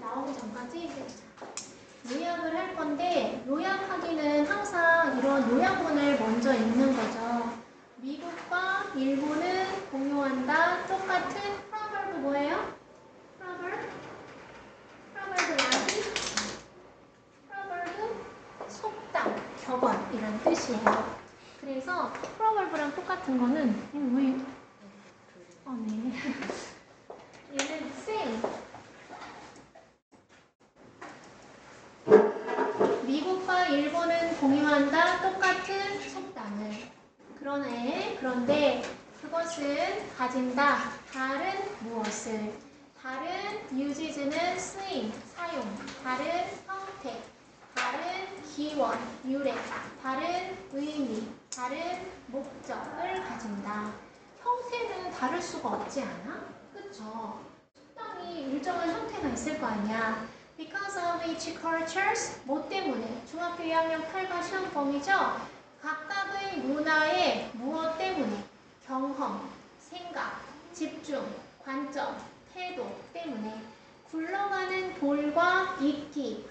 나오기 전까지 요약을 할 건데, 요약하기는 항상 이런 요약문을 먼저 읽는 거죠. 미국과 일본은 공유한다. 똑같은 proverb 뭐예요? proverb 이야기, proverb 속담, 격언 이런 뜻이에요. 그래서 proverb랑 똑같은 거는 왜? 네. 얘는 saying. 미국과 일본은 공유한다. 똑같은 속담을. 그런데 그것은 가진다. 다른 무엇을. 다른 uses는 쓰임, 사용. 다른 형태. 다른 기원, 유래. 다른 의미. 다른 목적을 가진다. 형태는 다를 수가 없지 않아? 그쵸? 속담이 일정한 형태가 있을 거 아니야. Because of each cultures, 뭐 때문에? 중학교 2학년 8과 시험 범위죠? 각각의 문화의 무엇 때문에? 경험, 생각, 집중, 관점, 태도 때문에. 굴러가는 돌과 이끼.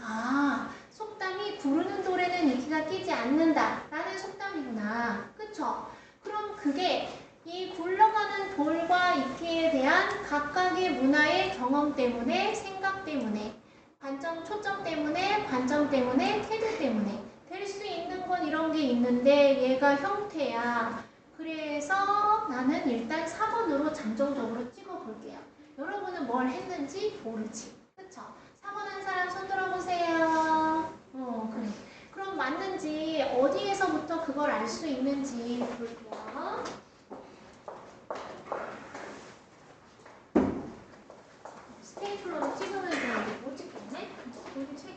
속담이 구르는 돌에는 이끼가 끼지 않는다 라는 속담이구나. 그쵸? 그럼 그게 이 굴러가는 돌과 이끼에 대한 각각의 문화의 경험 때문에, 생각 때문에, 관점, 초점 때문에, 관점 때문에, 태도 때문에 될 수 있는 건 이런 게 있는데 얘가 형태야. 그래서 나는 일단 4번으로 잠정적으로 찍어볼게요. 여러분은 뭘 했는지 모르지. 그쵸? 4번 한 사람 손 들어보세요. 그래. 그럼 맞는지 어디에서부터 그걸 알 수 있는지 볼게요. 스테이플러로 찍으면 되는데 못 찍겠네? 여기 책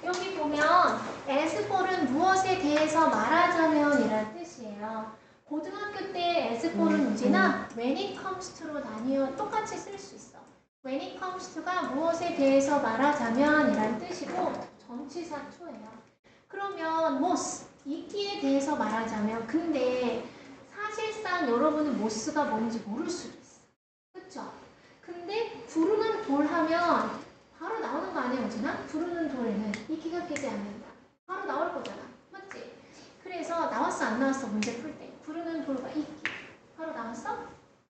여기 보면 as for은 무엇에 대해서 말하자면 이란 뜻이에요. 고등학교 때 as for은 우지나 when it comes to로 나뉘어 똑같이 쓸 수 있어. when it comes to가 무엇에 대해서 말하자면 이란 뜻이고 전치사 to예요. 그러면 most, 이끼에 대해서 말하자면 근데 사실상 여러분은 most가 뭔지 모를 수도 있어. 그쵸? 근데 구르는 돌 하면 바로 나오는 거 아니에요, 우진아? 구르는 돌에는 이끼가 끼지 않는다. 바로 나올 거잖아. 맞지? 그래서 나왔어, 안 나왔어? 문제 풀 때. 구르는 돌과 이끼. 바로 나왔어?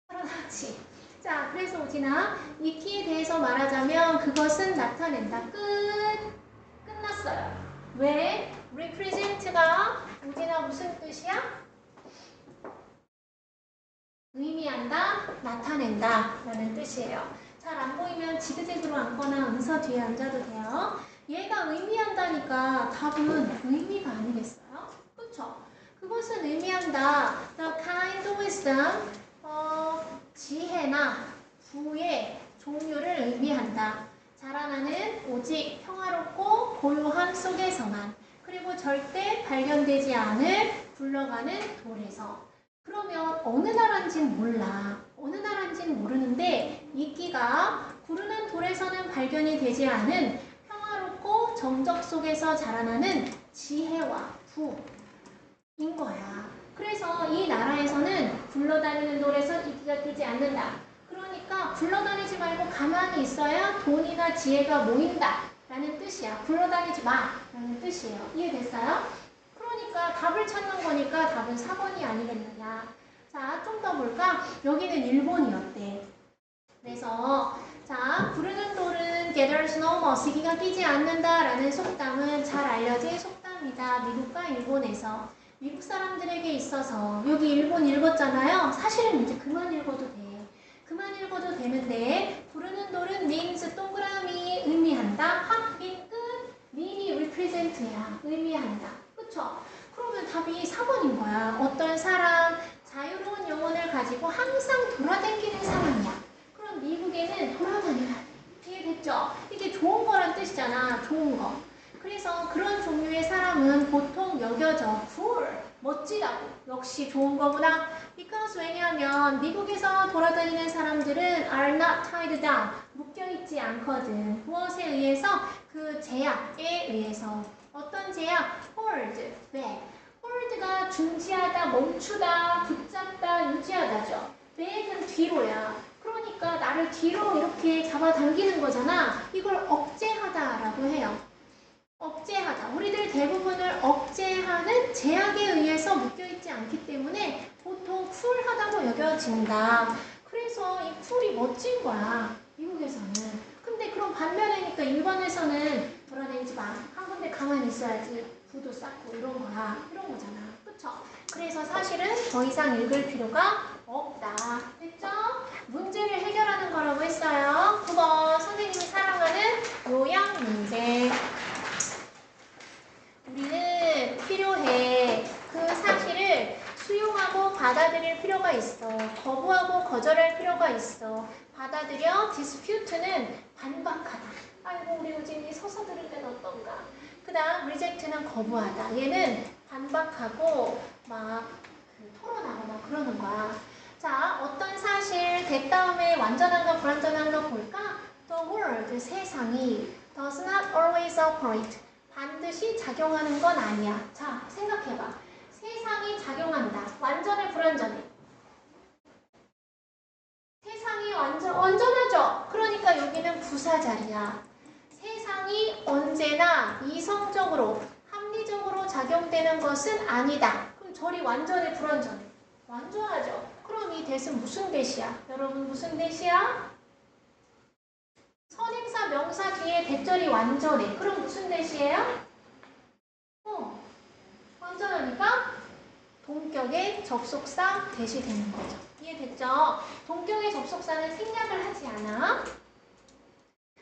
바로 나왔지. 자, 그래서 우진아, 이끼에 대해서 말하자면 그것은 나타낸다. 끝났어요. 왜? represent가 우진아 무슨 뜻이야? 의미한다, 나타낸다 라는 뜻이에요. 잘 안 보이면 지그재그로 앉거나 은서 뒤에 앉아도 돼요. 얘가 의미한다니까 답은 의미가 아니겠어요? 그쵸? 그것은 의미한다. The kind wisdom, 지혜나 부의 종류를 의미한다. 자라나는 오직 평화롭고 고요함 속에서만. 그리고 절대 발견되지 않을 굴러가는 돌에서. 그러면 어느 나라인지는 몰라. 어느 나라인지는 모르는데 이끼가 구르는 돌에서는 발견이 되지 않은 평화롭고 정적 속에서 자라나는 지혜와 부인 거야. 그래서 이 나라에서는 굴러다니는 돌에서 이끼가 끼지 않는다. 그러니까 굴러다니지 말고 가만히 있어야 돈이나 지혜가 모인다 라는 뜻이야. 굴러다니지 마 라는 뜻이에요. 이해됐어요? 그러니까 답을 찾는 거니까 답은 4번이 아니겠느냐. 자, 좀 더 볼까? 여기는 일본이었대. 그래서 자, 구르는 돌은 gathers no moss, 이끼가 끼지 않는다 라는 속담은 잘 알려진 속담이다. 미국과 일본에서. 미국 사람들에게 있어서 여기 일본 읽었잖아요. 사실은 이제 그만 읽어도 돼. 그만 읽어도 되는데 구르는 돌은 means 동그라미 의미한다. 합인 끝 mean이 represent야. 의미한다. 그쵸? 그러면 답이 4번인 거야. 어떤 사람, 자유로운 영혼을 가지고 항상 돌아다니는 상황이야. 그럼 미국에는 돌아다니라. 이해됐죠? 이게 좋은 거란 뜻이잖아. 좋은 거. 그래서 그런 종류의 사람은 보통 여겨져. cool, 멋지다고. 역시 좋은 거구나. because 왜냐하면 미국에서 돌아다니는 사람들은 are not tied down. 묶여있지 않거든. 무엇에 의해서? 그 제약에 의해서. 어떤 제약? hold, back. hold가 중지하다, 멈추다, 붙잡다, 유지하다죠. back은 뒤로야. 그러니까 그러니까 나를 뒤로 이렇게 잡아당기는 거잖아. 이걸 억제하다라고 해요. 억제하다. 우리들 대부분을 억제하는 제약에 의해서 묶여있지 않기 때문에 보통 쿨하다고 여겨진다. 그래서 이 쿨이 멋진 거야. 미국에서는. 근데 그럼 반면에니까 일본에서는 돌아다니지 마. 한 군데 가만히 있어야지. 부도 쌓고 이런 거야. 이런 거잖아. 그쵸? 그래서 사실은 더 이상 읽을 필요가 없다. 됐죠? 문제를 해결하는 거라고 했어요. 9번 선생님이 사랑하는 요양 문제. 우리는 필요해. 그 사실을 수용하고 받아들일 필요가 있어. 거부하고 거절할 필요가 있어. 받아들여. dispute는 반박하다. 아이고 우리 우진이 서서 들을 때는 어떤가. 그 다음 reject는 거부하다. 얘는 반박하고 막 토론하고 막 그러는 거야. 자, 어떤 사실 대 다음에 완전한가 불완전한가 볼까? The world, 세상이 does not always operate. 반드시 작용하는 건 아니야. 자, 생각해봐. 세상이 작용한다. 완전해, 불완전해? 세상이 완전하죠? 그러니까 여기는 부사자리야. 세상이 언제나 이성적으로, 합리적으로 작용되는 것은 아니다. 그럼 절이 완전해, 불완전해? 완전하죠. 그럼 이 대은 무슨 대시야? 여러분 무슨 대시야? 선행사 명사 뒤에 대절이 완전해. 그럼 무슨 대시예요? 완전하니까 동격의 접속사 대시 되는 거죠. 이해됐죠? 동격의 접속사는 생략을 하지 않아.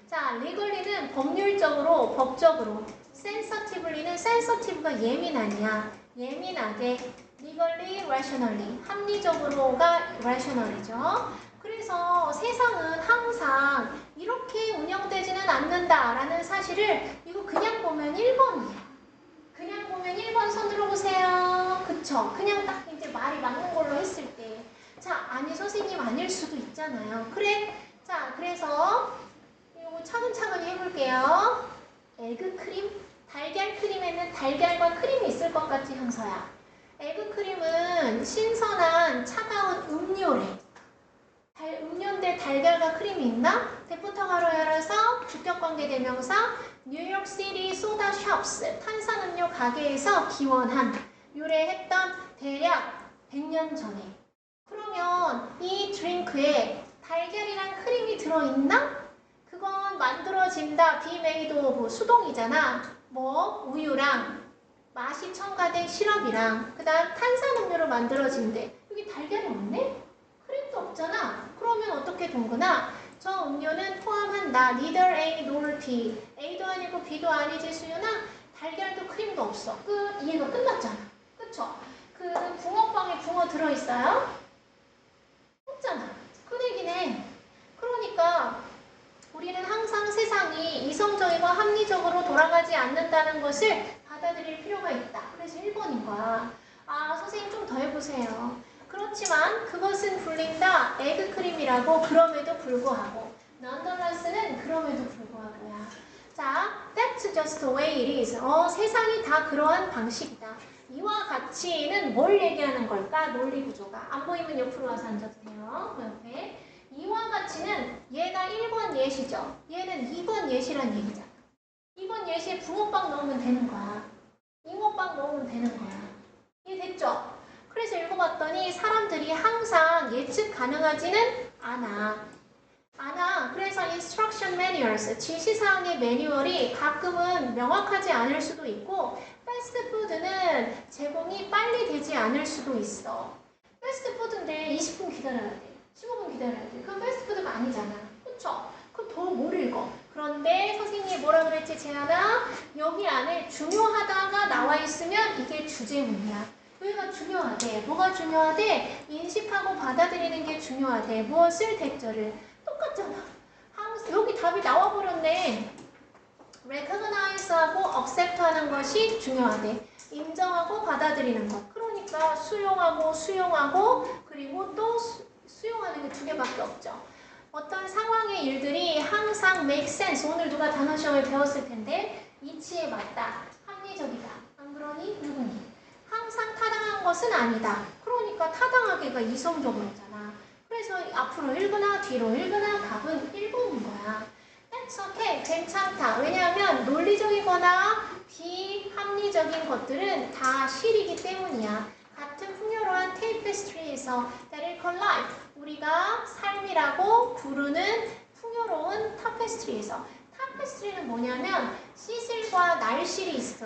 자, legally 법률적으로, 법적으로. sensitivelly는 sensitive가 예민하냐. 예민하게. legally, rationally. 합리적으로가 rational이죠. 그래서 세상은 항상 이렇게 운영되지는 않는다라는 사실을 이거 그냥 보면 1번이에요. 그냥 보면 1번 손 들어보세요. 그쵸? 그냥 딱 이제 말이 맞는 걸로 했을 때. 자, 아니 선생님 아닐 수도 있잖아요. 그래? 자, 그래서 이거 차근차근히 해볼게요. 에그 크림? 달걀 크림에는 달걀과 크림이 있을 것 같지, 현서야? 에그 크림은 신선한 차가운 음료래. 음료인데 달걀과 크림이 있나? 대부터 가로 열어서 주격관계 대명사 뉴욕시티 소다 숍스 탄산음료 가게에서 기원한 유래했던 대략 100년 전에. 그러면 이 드링크에 달걀이랑 크림이 들어있나? 그건 만들어진다. 비메이드 오브 수동이잖아. 뭐 우유랑 맛이 첨가된 시럽이랑 그 다음 탄산음료로 만들어진대. 여기 달걀이 없네? 크림도 없잖아. 그러면 어떻게 된 거나? 저 음료는 포함한다. neither A nor B. A도 아니고 B도 아니지 수연아. 달걀도 크림도 없어. 끝. 이해가 끝났잖아. 그쵸? 그 붕어빵에 붕어 들어있어요? 없잖아. 그 얘기네. 그러니까 우리는 항상 세상이 이성적이고 합리적으로 돌아가지 않는다는 것을 받아들일 필요가 있다. 그래서 1번인 거야. 아, 선생님 좀 더 해보세요. 그렇지만 그것은 불린다. 에그크림이라고 그럼에도 불구하고. nonetheless는 그럼에도 불구하고야. 자, that's just the way it is. 세상이 다 그러한 방식이다. 이와 같이는 뭘 얘기하는 걸까? 논리 구조가. 안 보이면 옆으로 와서 앉아도 돼요. 그 옆에. 이와 같이는 얘가 1번 예시죠. 얘는 2번 예시란 얘기잖아. 2번 예시에 붕어빵 넣으면 되는 거야. 잉어빵 넣으면 되는 거야. 이해됐죠? 그래서 읽어봤더니 사람들이 항상 예측 가능하지는 않아. 그래서 instruction manuals, 지시사항의 매뉴얼이 가끔은 명확하지 않을 수도 있고 패스트푸드는 제공이 빨리 되지 않을 수도 있어. 패스트푸드인데 20분 기다려야 돼. 15분 기다려야 돼. 그건 패스트푸드가 아니잖아. 그쵸? 그럼 더 못 읽어. 그런데 선생님이 뭐라 그랬지, 재현아? 여기 안에 중요하다가 나와 있으면 이게 주제문이야. 여기가 중요하대. 뭐가 중요하대? 인식하고 받아들이는 게 중요하대. 무엇을? 대절을. 똑같잖아. 여기 답이 나와버렸네. recognize하고 accept하는 것이 중요하대. 인정하고 받아들이는 것. 그러니까 수용하고 그리고 또 수용하는 게 2개밖에 없죠. 어떤 상황의 일들이 항상 make sense. 오늘 누가 단어 시험에 배웠을 텐데 이치에 맞다. 합리적이다. 안 그러니? 누구니? 항상 타당한 것은 아니다. 그러니까 타당하게가 이성적으로잖아. 그래서 앞으로 읽거나 뒤로 읽거나 답은 1번인 거야. That's okay. 괜찮다. 왜냐하면 논리적이거나 비합리적인 것들은 다 실이기 때문이야. 같은 풍요로운 테이프스트리에서 That is called life. 우리가 삶이라고 부르는 풍요로운 타페스트리에서 타페스트리는 뭐냐면 시실과 날실이 있어.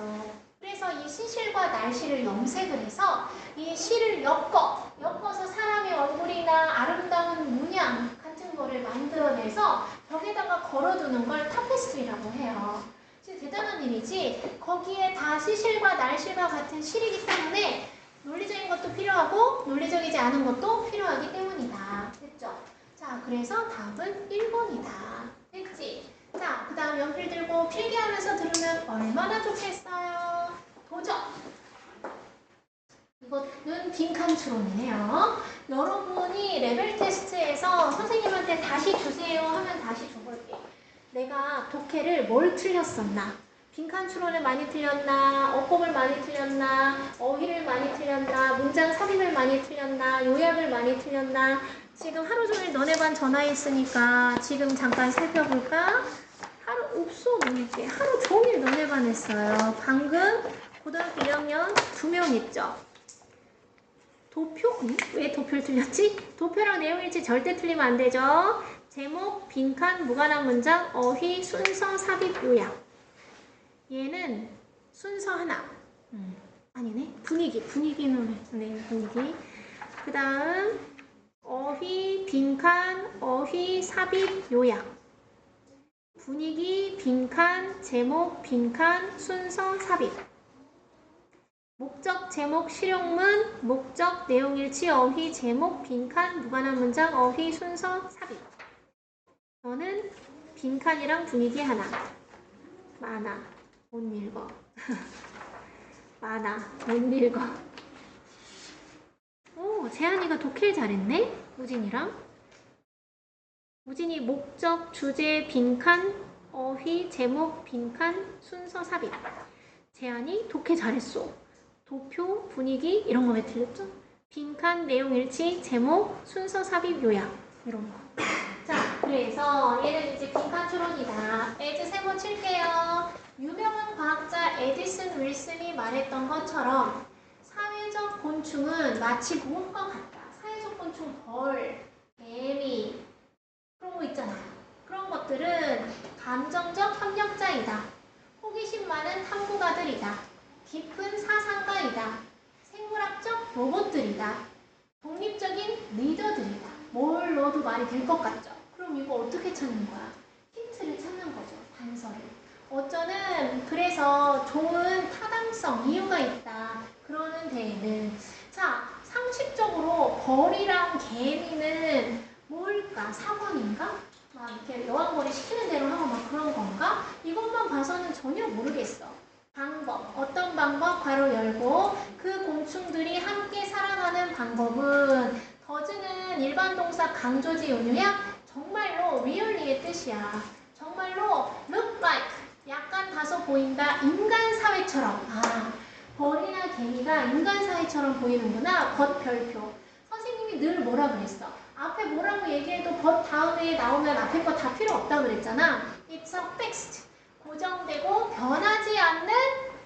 그래서 이 시실과 날실을 염색을 해서 이 실을 엮어서 사람의 얼굴이나 아름다운 문양 같은 거를 만들어내서 벽에다가 걸어두는 걸 타페스트리라고 해요. 진짜 대단한 일이지. 거기에 다 시실과 날실과 같은 실이기 때문에 논리적인 것도 필요하고 논리적이지 않은 것도 필요하기 때문이다. 됐죠? 자, 그래서 답은 1번이다. 됐지? 자, 그 다음 연필 들고 필기하면서 들으면 얼마나 좋겠어요. 도전! 이것은 빈칸 추론이에요. 여러분이 레벨 테스트에서 선생님한테 다시 주세요 하면 다시 줘볼게. 내가 독해를 뭘 틀렸었나? 빈칸 추론을 많이 틀렸나? 어법을 많이 틀렸나? 어휘를 많이 틀렸나? 문장 삽입을 많이 틀렸나? 요약을 많이 틀렸나? 지금 하루 종일 너네 반 전화했으니까 지금 잠깐 살펴볼까? 하루 없어 너네께 하루 종일 너네 반 했어요. 방금 고등학교 1학년 2명 했죠. 도표? 왜 도표를 틀렸지? 도표랑 내용일치 절대 틀리면 안 되죠. 제목, 빈칸, 무관한 문장, 어휘, 순서, 삽입, 요약. 얘는 순서 하나. 아니네. 분위기는 네, 분위기. 그 다음 어휘, 빈칸, 어휘, 삽입, 요약. 분위기, 빈칸, 제목, 빈칸, 순서, 삽입. 목적, 제목, 실용문, 목적, 내용일치, 어휘, 제목, 빈칸, 무관한 문장, 어휘, 순서, 삽입. 저는 빈칸이랑 분위기 하나. 많아. 못 읽어. 많아. 못 읽어. 오, 재한이가 독해를 잘했네? 우진이랑. 우진이 목적, 주제, 빈칸, 어휘, 제목, 빈칸, 순서, 삽입. 재한이 독해 잘했어. 도표, 분위기 이런 거 왜 틀렸죠? 빈칸, 내용 일치, 제목, 순서, 삽입, 요약 이런 거. 자, 그래서 얘는 이제 빈칸 추론이다. 에즈 세 번 칠게요. 유명한 과학자 에디슨 윌슨이 말했던 것처럼 사회적 곤충은 마치 무엇과 같다. 사회적 곤충, 벌, 개미 그런 거 있잖아요. 그런 것들은 감정적 협력자이다. 호기심 많은 탐구가들이다. 깊은 사상가이다. 생물학적 로봇들이다. 독립적인 리더들이다. 뭘 넣어도 말이 될 것 같죠? 그럼 이거 어떻게 찾는 거야? 힌트를 찾는 거죠. 단서를. 어쩌는 그래서 좋은 타당성, 이유가 있다. 그러는 데에는 자, 상식적으로 벌이랑 개미는 뭘까? 사원인가? 막 이렇게 여왕벌이 시키는 대로 하고 막 그런 건가? 이것만 봐서는 전혀 모르겠어. 방법, 어떤 방법? 괄호 열고 그 곤충들이 함께 살아가는 방법은 더즈는 일반 동사 강조지 은유야? 정말로 really의 뜻이야. 정말로 look like, 약간 다소 보인다. 인간 사회처럼. 아, 벌이나 개미가 인간 사회처럼 보이는구나. 벗 별표. 선생님이 늘 뭐라 그랬어? 앞에 뭐라고 얘기해도 벗 다음에 나오면 앞에 거 다 필요 없다고 그랬잖아. It's a fixed. 고정되고 변하지 않는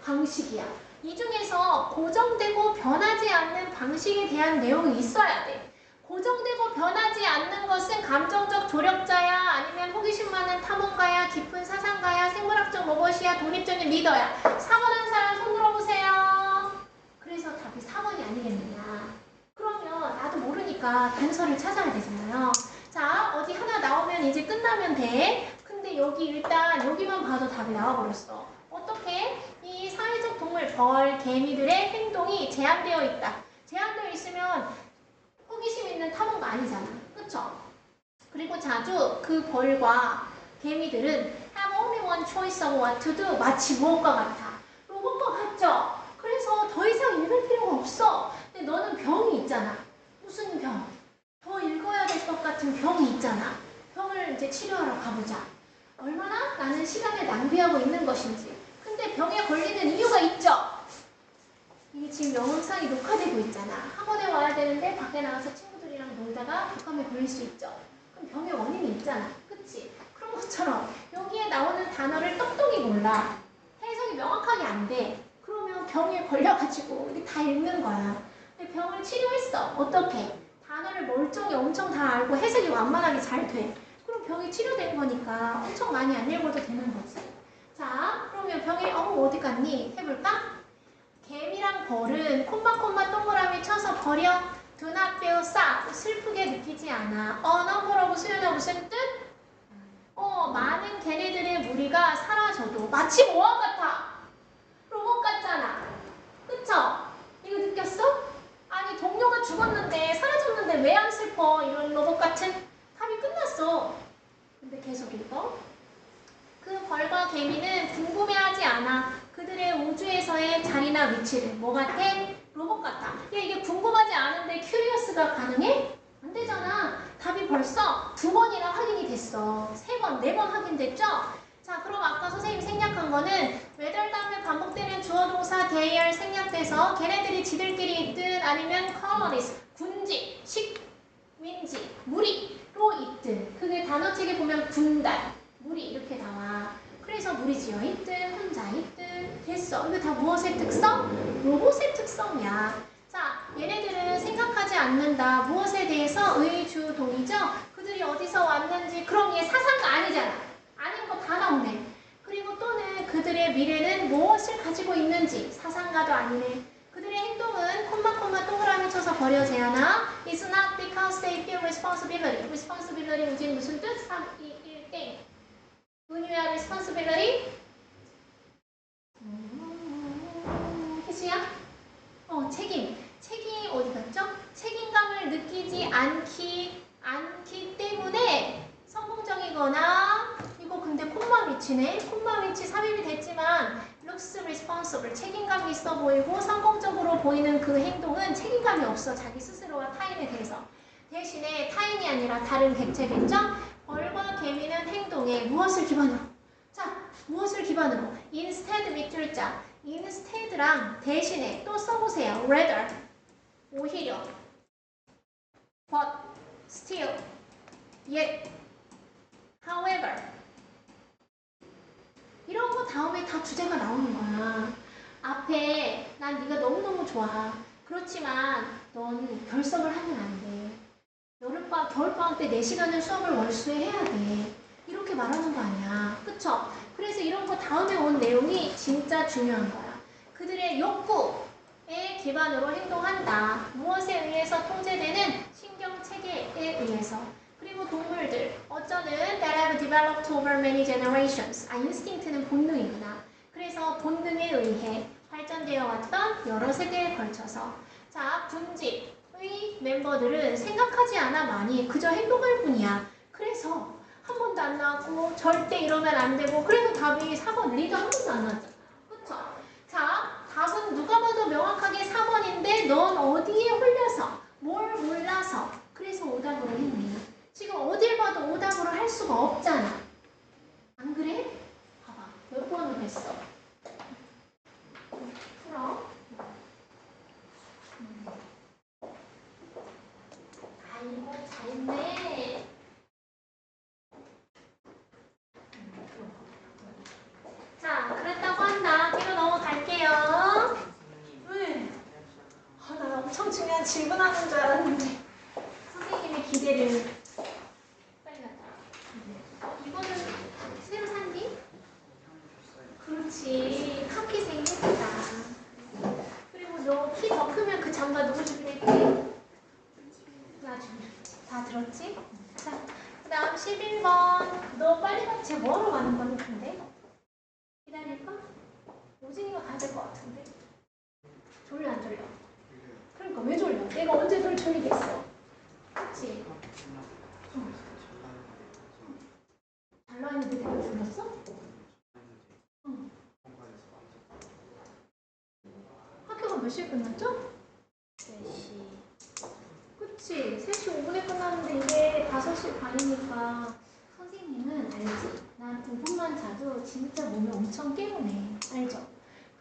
방식이야. 이 중에서 고정되고 변하지 않는 방식에 대한 내용이 있어야 돼. 고정되고 변하지 않는 것은 감정적 조력자야? 아니면 호기심 많은 탐험가야? 깊은 사상가야? 생물학적 로봇이야? 독립적인 리더야? 4번한 사람 손 들어보세요. 그래서 답이 4번이 아니겠느냐. 그러면 나도 모르니까 단서를 찾아야 되잖아요. 자, 어디 하나 나오면 이제 끝나면 돼. 근데 여기 일단 여기만 봐도 답이 나와버렸어. 어떻게? 이 사회적 동물, 벌, 개미들의 행동이 제한되어 있다. 제한되어 있으면 호기심 있는 탐험가 아니잖아. 그쵸? 그리고 자주 그 벌과 개미들은 have only one choice of what to do. 마치 무엇과 같아. 로봇과 같죠? 그래서 더 이상 읽을 필요가 없어. 근데 너는 병이 있잖아. 무슨 병? 더 읽어야 될 것 같은 병이 있잖아. 병을 이제 치료하러 가보자. 얼마나 나는 시간을 낭비하고 있는 것인지. 근데 병에 걸리는 이유가 있죠? 이게 지금 영상이 녹화되고 있잖아. 학원에 와야 되는데 밖에 나가서 친구들이 친구들이랑 놀다가 독감에 걸릴 수 있죠. 그럼 병의 원인이 있잖아. 그치? 그런 것처럼 여기에 나오는 단어를 똑똑히 몰라. 해석이 명확하게 안 돼. 그러면 병에 걸려가지고 이게 다 읽는 거야. 근데 병을 치료했어. 어떻게? 단어를 멀쩡히 엄청 다 알고 해석이 완만하게 잘 돼. 그럼 병이 치료된 거니까 엄청 많이 안 읽어도 되는 거지. 자, 그러면 병이 어디 갔니? 해볼까? 개미랑 벌은 콤마 동그라미 쳐서 버려. Do not feel sad. 슬프게 느끼지 않아. number하고 수연아 무슨 뜻? 많은 걔네들의 무리가 사라져도 마치 뭐와 같아? 로봇 같잖아. 그쵸? 이거 느꼈어? 아니 동료가 죽었는데 사라졌는데 왜 안 슬퍼? 이런 로봇 같은 답이 끝났어. 근데 계속 읽어. 그 벌과 개미는 궁금해하지 않아. 그들의 우주에서의 자리나 위치를. 뭐 같아? 로봇 같아. 야, 이게 궁금하지 않은데 큐리어스가 가능해? 안 되잖아. 답이 벌써 2번이나 확인이 됐어. 3번, 4번 확인됐죠? 자, 그럼 아까 선생님이 생략한 거는 whether 다음에 반복되는 주어동사 their 생략돼서 걔네들이 지들끼리 있든 아니면 colonies, 군지, 식민지, 무리로 있든. 그게 단어책에 보면 군단, 무리 이렇게 나와. 그래서 무리지어 있든 혼자 있든 됐어. 이거 다 무엇의 특성? 로봇의 특성이야. 자, 얘네들은 생각하지 않는다. 무엇에 대해서? 의주동이죠? 그들이 어디서 왔는지. 그럼 얘 사상가 아니잖아. 아닌 거 다 나오네. 그리고 또는 그들의 미래는 무엇을 가지고 있는지. 사상가도 아니네. 그들의 행동은 콤마 동그라미 쳐서 버려 재하나. It's not because they feel responsibility. responsibility 우진 무슨 뜻? 3, 2, 1, 땡. When you have responsibility? 희수야? 책임 어디 갔죠? 책임감을 느끼지 않기 때문에 성공적이거나 이거 근데 콤마 위치네. 콤마 위치 삽입이 됐지만 looks responsible 책임감이 있어 보이고 성공적으로 보이는 그 행동은 책임감이 없어. 자기 스스로와 타인에 대해서. 대신에 타인이 아니라 다른 객체겠죠? 벌과 개미는 행동에 무엇을 기반으로? 자, 무엇을 기반으로? instead 밑줄 자. instead랑 대신에 또 써보세요. rather 오히려 but still yet however 이런 거 다음에 다 주제가 나오는 거야. 앞에 난 네가 너무너무 좋아. 그렇지만 넌 결석을 하면 안 돼. 겨울방학 때 4시간을 수업을 월수에 해야 돼. 이렇게 말하는 거 아니야. 그쵸? 그래서 이런 거 다음에 온 내용이 진짜 중요한 거야. 그들의 욕구에 기반으로 행동한다. 무엇에 의해서 통제되는 신경체계에 의해서. 그리고 동물들. 어쩌는 that have developed over many generations. 인스팅트는 본능이구나. 그래서 본능에 의해 발전되어 왔던 여러 세대에 걸쳐서. 자, 군집의 멤버들은 생각하지 않아 많이 그저 행동할 뿐이야. 그래서 한 번도 안 나왔고 절대 이러면 안 되고 그래서 답이 4번 리더 한 번도 안 나왔잖아. 그쵸? 자, 답은 누가 봐도 명확하게 4번인데 넌 어디에 홀려서 뭘 몰라서 그래서 오답으로 했니? 지금 어딜 봐도 오답으로 할 수가 없잖아. 안 그래? 봐봐. 몇 번으로 했어? 풀어. 아이고 잘했네. 자, 그랬다고 한다. 뒤로 넘어갈게요. 왜? 나 엄청 중요한 질문하는 줄 알았는데 선생님의 기대를 빨리 갔다. 이거는 새로 샀니? 그렇지. 카키색 예쁘다. 그리고 너 키 더 크면 그 장가 누구 주기로 했지? 나중에. 다 들었지? 자, 그 다음 11번. 너 빨리 가면 쟤 뭐하러 가는 거니 근데? 기다릴까? 오진이가 가야 될 것 같은데. 졸려 안 졸려? 그러니까 왜 졸려? 내가 언제 널 졸리게 했어? 그치? 잘 나왔는데 내가 졸렸어? 응. 학교가 몇 시에 끝났죠? 3시. 그치? 3시 5분에 끝났는데 이게 5시 반이니까 선생님은 알지? 난 5분만 자도 진짜 몸이 엄청 깨우네. 알죠?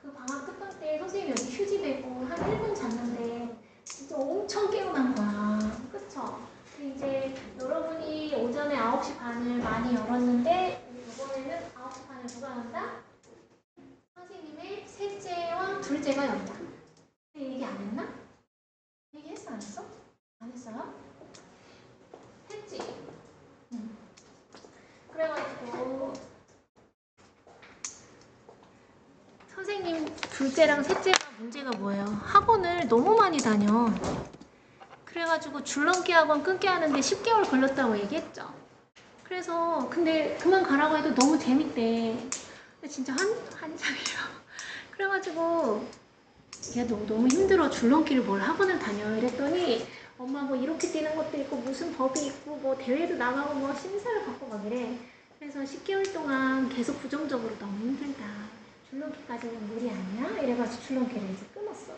그 방학 끝날 때 선생님이 여기 휴지 대고 한 1분 잤는데 진짜 엄청 깨어난 거야. 그쵸? 이제 여러분이 오전에 9시 반을 많이 열었는데 이번에는 9시 반을 누가 연다? 선생님의 셋째와 둘째가 연다. 얘기 안 했나? 얘기했어 안 했어? 안 했어요? 했지? 그래가지고 선생님 둘째랑 셋째가 문제가 뭐예요? 학원을 너무 많이 다녀. 그래가지고 줄넘기 학원 끊게 하는데 10개월 걸렸다고 얘기했죠. 그래서 근데 그만 가라고 해도 너무 재밌대. 근데 진짜 한창이야. 그래가지고 야 너 너무 힘들어 줄넘기를 뭘 학원을 다녀 이랬더니 엄마 뭐 이렇게 뛰는 것도 있고 무슨 법이 있고 뭐 대회도 나가고 뭐 심사를 받고 막 이래. 그래서 10개월 동안 계속 부정적으로 너무 힘들다. 줄넘기까지는 무리 아니야? 이래가지고 줄넘기를 이제 끊었어.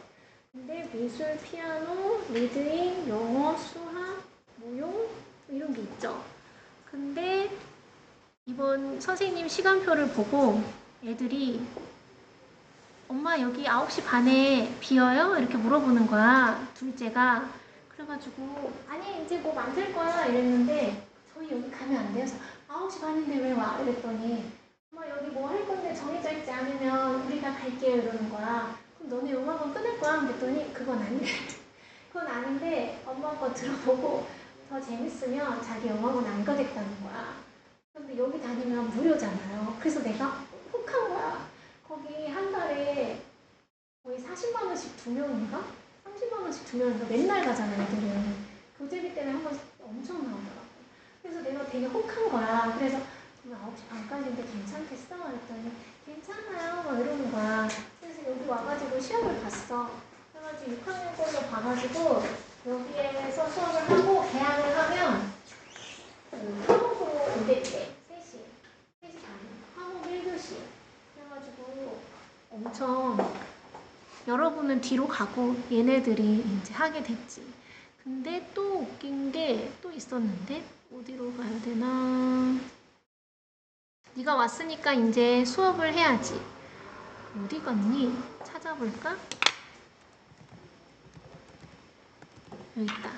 근데 미술, 피아노, 리드잉, 영어, 수학, 무용 이런 게 있죠. 근데 이번 선생님 시간표를 보고 애들이 엄마 여기 9시 반에 비어요? 이렇게 물어보는 거야. 둘째가. 그래가지고 아니 이제 뭐 만들 거야 이랬는데 저희 여기 가면 안 돼요. 9시 반인데 왜 와? 이랬더니 엄마 여기 뭐 할 건데 정해져 있지 않으면 우리가 갈게요 이러는 거야. 그럼 너네 음악은 끊을 거야? 그랬더니 그건 아니래. 그건 아닌데 엄마 거 들어보고 더 재밌으면 자기 음악은 안 가겠다는 거야. 근데 여기 다니면 무료잖아요. 그래서 내가 혹한 거야. 거기 한 달에 거의 40만 원씩 2명인가? 30만 원씩 2명인가? 맨날 가잖아요, 애들은. 교재비 때문에 한 번 엄청 나오더라고. 그래서 내가 되게 혹한 거야. 그래서 9시 반까지인데 괜찮겠어? 그랬더니 괜찮아요. 막 이러는 거야. 그래서 여기 와가지고 시험을 봤어. 그래가지고 6학년 걸로 봐가지고 여기에서 수업을 하고 개항을 하면 화목으로 오겠대. 3시 반. 화목 1교시. 그래가지고 엄청 여러분은 뒤로 가고 얘네들이 이제 하게 됐지. 근데 또 웃긴 게 또 있었는데 어디로 가야 되나? 네가 왔으니까 이제 수업을 해야지. 어디 갔니? 찾아볼까? 여기 있다.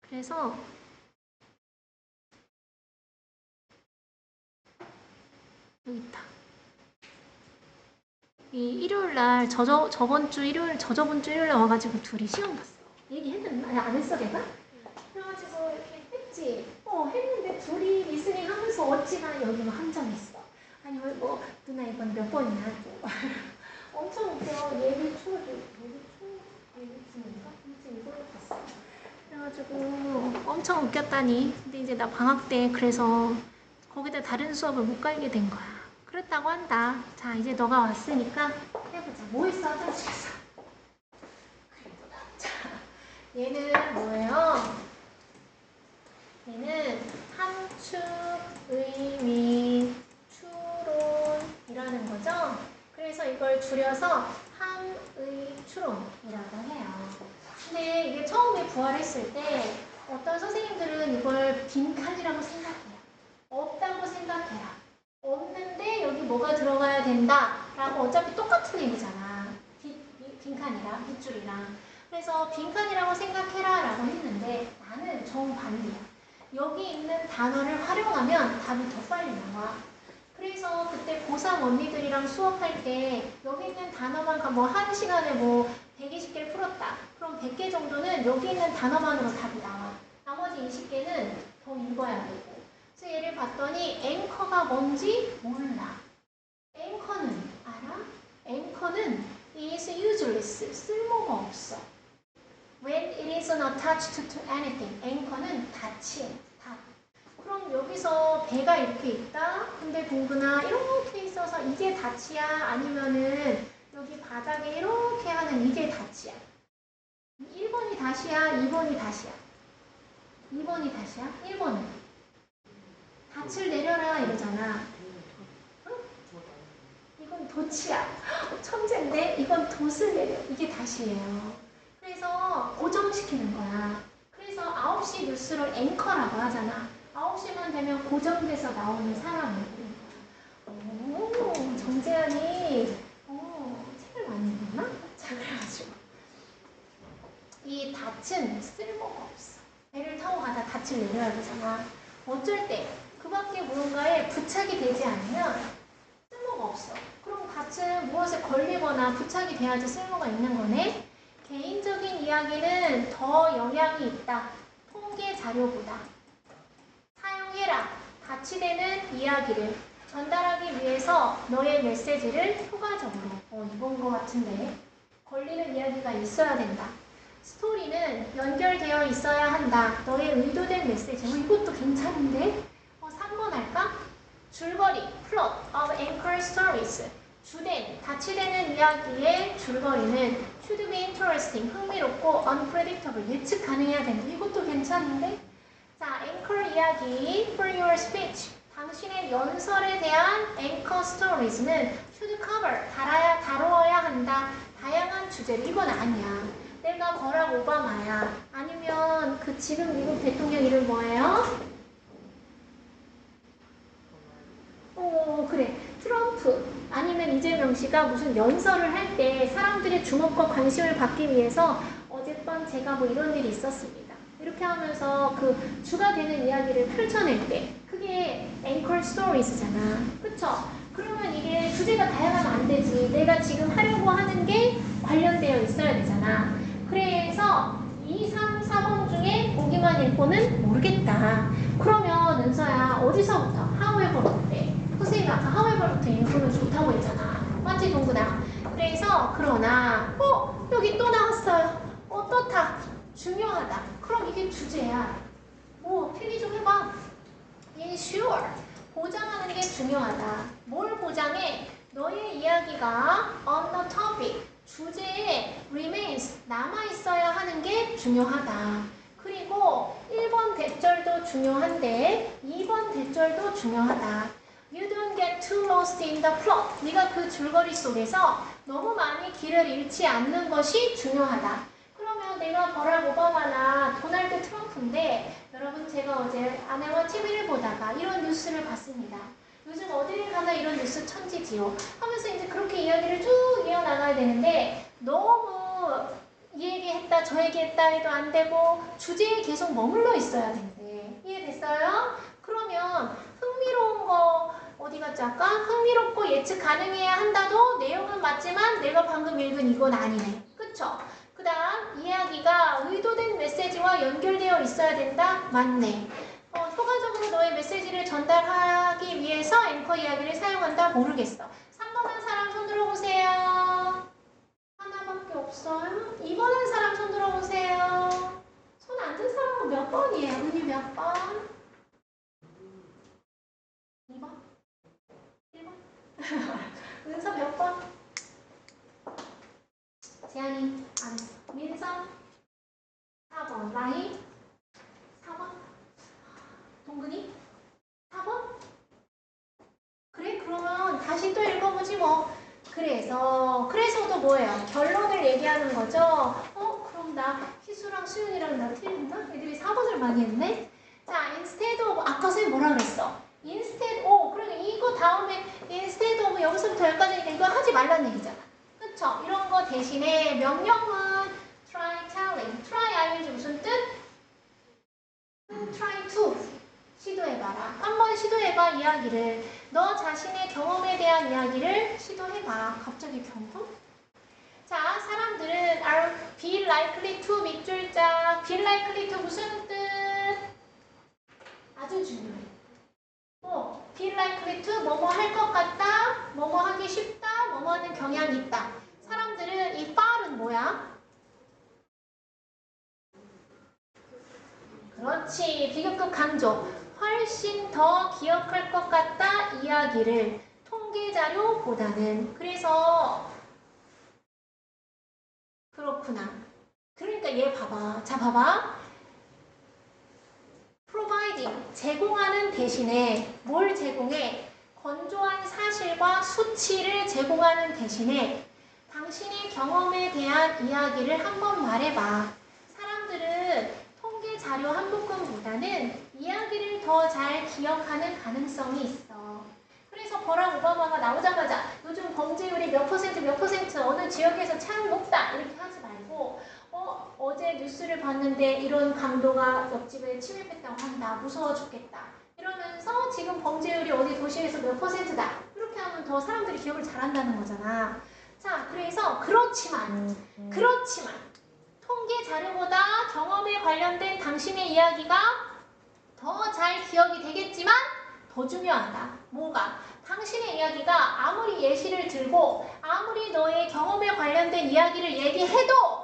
그래서 여기 있다. 이 일요일날 저번 주 일요일 저저번 주 일요일에 와가지고 둘이 시험 봤어. 얘기했는데 안 했어 내가? 그래가지고 이렇게 했지. 했는데 둘이 리스닝 하면서 어찌나 여기 뭐 함정했어. 아니 뭐 누나 이번 몇 번이나 하고 엄청 웃겨. 예비춤인가? 아무튼 이걸로 봤어. 그래가지고 엄청 웃겼다니. 근데 이제 나 방학 때 그래서 거기다 다른 수업을 못 가게 된 거야. 그랬다고 한다. 자 이제 너가 왔으니까 해보자. 뭐 했어? 화장실 가서. 자 얘는 뭐예요? 얘는 함축, 의미, 추론이라는 거죠. 그래서 이걸 줄여서 함의추론이라고 해요. 근데 이게 처음에 부활했을 때 어떤 선생님들은 이걸 빈칸이라고 생각해요. 없다고 생각해라. 없는데 여기 뭐가 들어가야 된다라고 어차피 똑같은 얘기잖아. 빈칸이랑 빗줄이랑. 그래서 빈칸이라고 생각해라 라고 했는데 나는 정반대야. 여기 있는 단어를 활용하면 답이 더 빨리 나와. 그래서 그때 고3 언니들이랑 수업할 때 여기 있는 단어만 뭐 한 시간에 뭐 120개를 풀었다. 그럼 100개 정도는 여기 있는 단어만으로 답이 나와. 나머지 20개는 더 읽어야 되고. 그래서 얘를 봤더니 앵커가 뭔지 몰라. 앵커는 알아? 앵커는 is useless. 쓸모가 없어. When it isn't attached to anything. 앵커는 닫힌, 닫. 그럼 여기서 배가 이렇게 있다. 근데 동근아 이렇게 있어서 이게 닫이야? 아니면은 여기 바닥에 이렇게 하는 이게 닫이야? 1번이 닫이야? 2번이 닫이야? 2번이 닫이야? 1번은? 닻을 내려라 이러잖아. 응? 이건 돛이야. 천재인데 이건 돛을 내려. 이게 닷이에요. 그래서 고정시키는 거야. 그래서 9시 뉴스를 앵커라고 하잖아. 9시만 되면 고정돼서 나오는 사람을 부르는 거야. 오, 정재현이 책을 많이 읽었나? 자, 그래가지고 이 닻은 쓸모가 없어. 배를 타고 가다 닻을 내려야 되잖아. 어쩔 때 그 밖에 무언가에 부착이 되지 않으면 쓸모가 없어. 그럼 닻은 무엇에 걸리거나 부착이 돼야지 쓸모가 있는 거네. 개인적인 이야기는 더 영향이 있다. 통계 자료보다. 사용해라. 닻이 되는 이야기를 전달하기 위해서 너의 메시지를 효과적으로. 이건 거 같은데. 걸리는 이야기가 있어야 된다. 스토리는 연결되어 있어야 한다. 너의 의도된 메시지. 이것도 괜찮은데? 3번 할까? 줄거리, plot of anchor stories. 주된, 다치되는 이야기의 줄거리는 should be interesting, 흥미롭고 unpredictable, 예측 가능해야 된다. 이것도 괜찮은데? 자, anchor 이야기 for your speech. 당신의 연설에 대한 anchor stories는 should cover, 다루어야 한다. 다양한 주제를. 이건 아니야. 내가 버락 오바마야. 아니면 그 지금 미국 대통령 이름 뭐예요? 그래. 트럼프. 아니면 이재명 씨가 무슨 연설을 할 때 사람들의 주목과 관심을 받기 위해서 어젯밤 제가 뭐 이런 일이 있었습니다. 이렇게 하면서 그 주가 되는 이야기를 펼쳐낼 때 그게 앵커 스토리스잖아. 그쵸? 그러면 이게 주제가 다양하면 안 되지. 내가 지금 하려고 하는 게 관련되어 있어야 되잖아. 그래서 2, 3, 4번 중에 보기만 읽고는 모르겠다. 그러면 은서야 어디서부터? however부터. 선생님이 아까 however부터 읽으면 좋다고 했잖아. 맞지 동구나? 그래서 그러나 여기 또 나왔어요. 어떻다? 중요하다. 그럼 이게 주제야. 필기 좀 해봐. ensure. 보장하는 게 중요하다. 뭘 보장해? 너의 이야기가 on the topic. 주제에 remains. 남아있어야 하는 게 중요하다. 그리고 1번 대절도 중요한데 2번 대절도 중요하다. You don't get too lost in the plot. 네가 그 줄거리 속에서 너무 많이 길을 잃지 않는 것이 중요하다. 그러면 내가 버락 오바마나 도널드 트럼프인데 여러분 제가 어제 아내와 TV를 보다가 이런 뉴스를 봤습니다. 요즘 어디를 가나 이런 뉴스 천지지요. 하면서 이제 그렇게 이야기를 쭉 이어나가야 되는데 너무 이 얘기했다 저 얘기했다 해도 안 되고 주제에 계속 머물러 있어야 되는데 이해됐어요? 그러면 흥미로운 거 어디 갔지 아까? 흥미롭고 예측 가능해야 한다도 내용은 맞지만 내가 방금 읽은 이건 아니네. 그쵸? 그 다음 이야기가 의도된 메시지와 연결되어 있어야 된다? 맞네. 효과적으로 너의 메시지를 전달하기 위해서 앵커 이야기를 사용한다? 모르겠어. 3번 한 사람 손 들어보세요. 하나밖에 없어요? 2번 한 사람 손 들어보세요. 손 안 든 사람은 몇 번이에요? 은유 몇 번? 2번? 1번? 은서 몇 번? 재한이 안 했어. 민서? 4번. 라희? 4번? 동근이? 4번? 그래? 그러면 다시 또 읽어보지 뭐. 그래서도 뭐예요? 결론을 얘기하는 거죠? 그럼 나 희수랑 수윤이랑 나 틀린다? 애들이 4번을 많이 했네? 자, instead of, 아까 선생님 뭐라 그랬어? instead of, 그러니까 이거 다음에 instead of 여기서부터 여기까지니까 이거 하지 말라는 얘기잖아. 그쵸? 이런 거 대신에 명령은 try telling. try ing 무슨 뜻? try to. 시도해봐라. 한번 시도해봐 이야기를. 너 자신의 경험에 대한 이야기를 시도해봐. 갑자기 경험? 자, 사람들은 are be likely to 밑줄자. be likely to 무슨 뜻? 아주 중요해. be likely to 뭐뭐 할 것 같다, 뭐뭐 하기 쉽다, 뭐뭐 하는 경향이 있다. 사람들은 이 far은 뭐야? 그렇지. 비교급 강조. 훨씬 더 기억할 것 같다 이야기를 통계 자료보다는. 그래서 그렇구나. 그러니까 얘 봐봐. 자 봐봐. providing 제공하는 대신에 뭘 제공해? 건조한 사실과 수치를 제공하는 대신에 당신의 경험에 대한 이야기를 한번 말해봐. 사람들은 통계 자료 한 묶음보다는 이야기를 더 잘 기억하는 가능성이 있어. 그래서 버락 오바마가 나오자마자 요즘 범죄율이 몇 퍼센트 어느 지역에서 참 높다 이렇게 하지 말고 어제 뉴스를 봤는데 이런 강도가 옆집에 침입했다고 한다. 무서워 죽겠다. 이러면서 지금 범죄율이 어디 도시에서 몇 %다. 이렇게 하면 더 사람들이 기억을 잘한다는 거잖아. 자, 그래서 그렇지만 통계 자료보다 경험에 관련된 당신의 이야기가 더 잘 기억이 되겠지만 더 중요하다. 뭐가? 당신의 이야기가 아무리 예시를 들고 아무리 너의 경험에 관련된 이야기를 얘기해도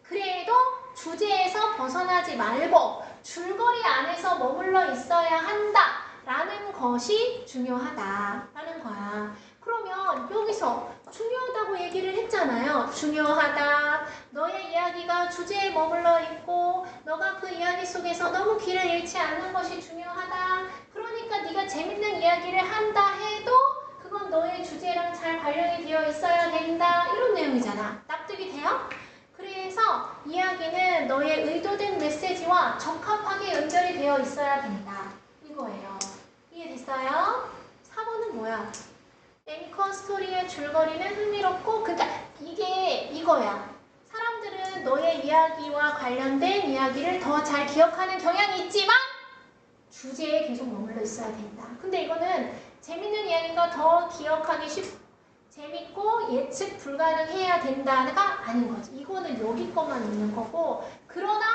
그래도 주제에서 벗어나지 말고 줄거리 안에서 머물러 있어야 한다라는 것이 중요하다라는 거야. 그러면 여기서 중요하다고 얘기를 했잖아요. 중요하다. 너의 이야기가 주제에 머물러 있고 너가 그 이야기 속에서 너무 길을 잃지 않는 것이 중요하다. 그러니까 네가 재밌는 이야기를 한다 해도 그건 너의 주제랑 잘 관련이 되어 있어야 된다. 이런 내용이잖아. 납득이 돼요? 그래서 이야기는 너의 의도된 메시지와 적합하게 연결이 되어 있어야 된다. 이거예요. 이해됐어요? 4번은 뭐야? 앵커 스토리의 줄거리는 흥미롭고, 그러니까 이게 이거야. 사람들은 너의 이야기와 관련된 이야기를 더 잘 기억하는 경향이 있지만 주제에 계속 머물러 있어야 된다. 근데 이거는 재밌는 이야기가 더 기억하기 재밌고 예측 불가능해야 된다가 아닌 거지. 이거는 여기 것만 있는 거고, 그러나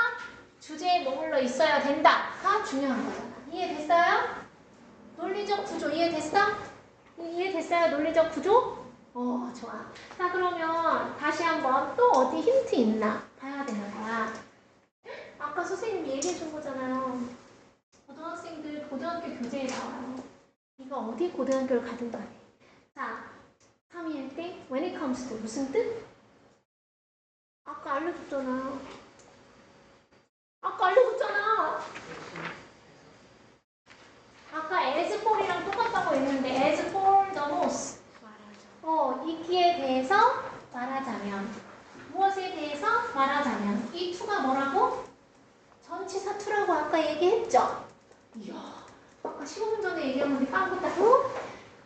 주제에 머물러 있어야 된다가 중요한 거잖아. 이해됐어요? 논리적 구조 이해됐어? 이해됐어요? 논리적 구조? 좋아. 자, 그러면 다시 한번 또 어디 힌트 있나 봐야 되는 거야. 아까 선생님이 얘기해 준 거잖아요. 고등학생들 고등학교 교재에 나와요. 네가 어디 고등학교를 가든 간에. 자, 3일 때 when it comes to 무슨 뜻? 아까 알려줬잖아. 아까 as for이랑 똑같다고 했는데 as for the most. 이기에 대해서 말하자면, 무엇에 대해서 말하자면, 이 to가 뭐라고? 전치사 to라고 아까 얘기했죠? 이야, 아까 15분 전에 얘기한 건데 까먹었다고?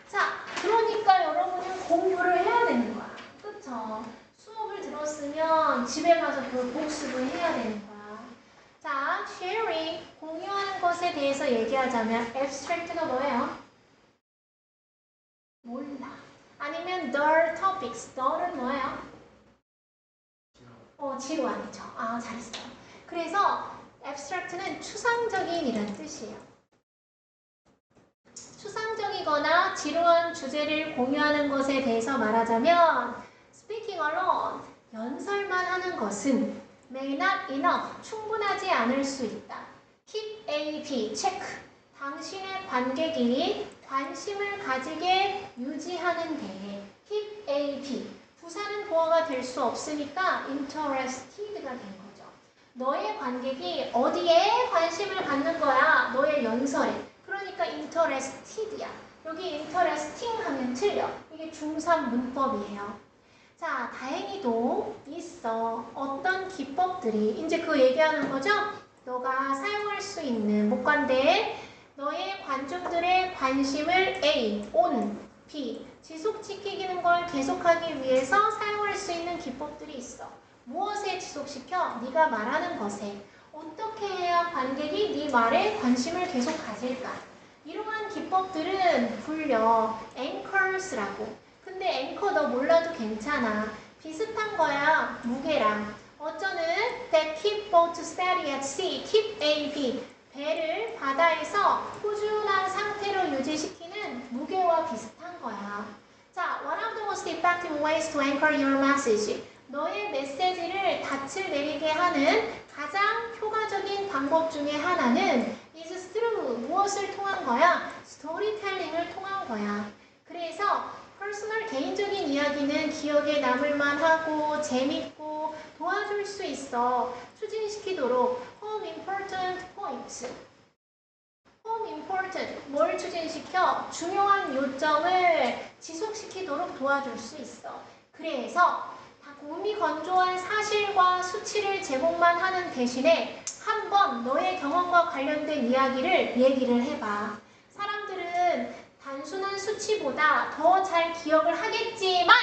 자, 그러니까 여러분은 공부를 해야 되는 거야. 그쵸? 수업을 들었으면 집에 가서 그 복습을 해야 되는 거야. 자, sharing, 공유하는 것에 대해서 얘기하자면 abstract가 뭐예요? 몰라. 아니면 the topics, the는 뭐예요? 지루함이죠. 아, 잘했어요. 그래서 abstract는 추상적인 이란 뜻이에요. 추상적이거나 지루한 주제를 공유하는 것에 대해서 말하자면 speaking alone, 연설만 하는 것은 may not enough, 충분하지 않을 수 있다. keep AP, check, 당신의 관객이 관심을 가지게 유지하는 데에 keep AP, 부사는 보어가 될 수 없으니까 interested가 된 거죠. 너의 관객이 어디에 관심을 갖는 거야? 너의 연설에. 그러니까 interested야. 여기 interesting 하면 틀려. 이게 중3 문법이에요. 자, 다행히도 있어. 어떤 기법들이, 이제 그거 얘기하는 거죠? 너가 사용할 수 있는 목관대에 너의 관중들의 관심을 A, on, B, 지속시키는 걸 계속하기 위해서 사용할 수 있는 기법들이 있어. 무엇에 지속시켜? 네가 말하는 것에. 어떻게 해야 관객이 네 말에 관심을 계속 가질까? 이러한 기법들은 불려 anchors라고. 근데 앵커 너 몰라도 괜찮아. 비슷한 거야. 무게랑. 어쩌는 that keep boat steady at sea, keep AB. 배를 바다에서 꾸준한 상태로 유지시키는 무게와 비슷한 거야. 자, one of the most effective ways to anchor your message. 너의 메시지를 닻을 내리게 하는 가장 효과적인 방법 중에 하나는 is through, 무엇을 통한 거야? 스토리텔링을 통한 거야. 그래서 퍼스널, 개인적인 이야기는 기억에 남을 만하고 재밌고 도와줄 수 있어. 추진시키도록 home important points. home important, 뭘 추진시켜? 중요한 요점을 지속시키도록 도와줄 수 있어. 그래서 몸이 건조한 사실과 수치를 제공만 하는 대신에 한번 너의 경험과 관련된 이야기를 얘기를 해봐. 사람들은 단순한 수치보다 더 잘 기억을 하겠지만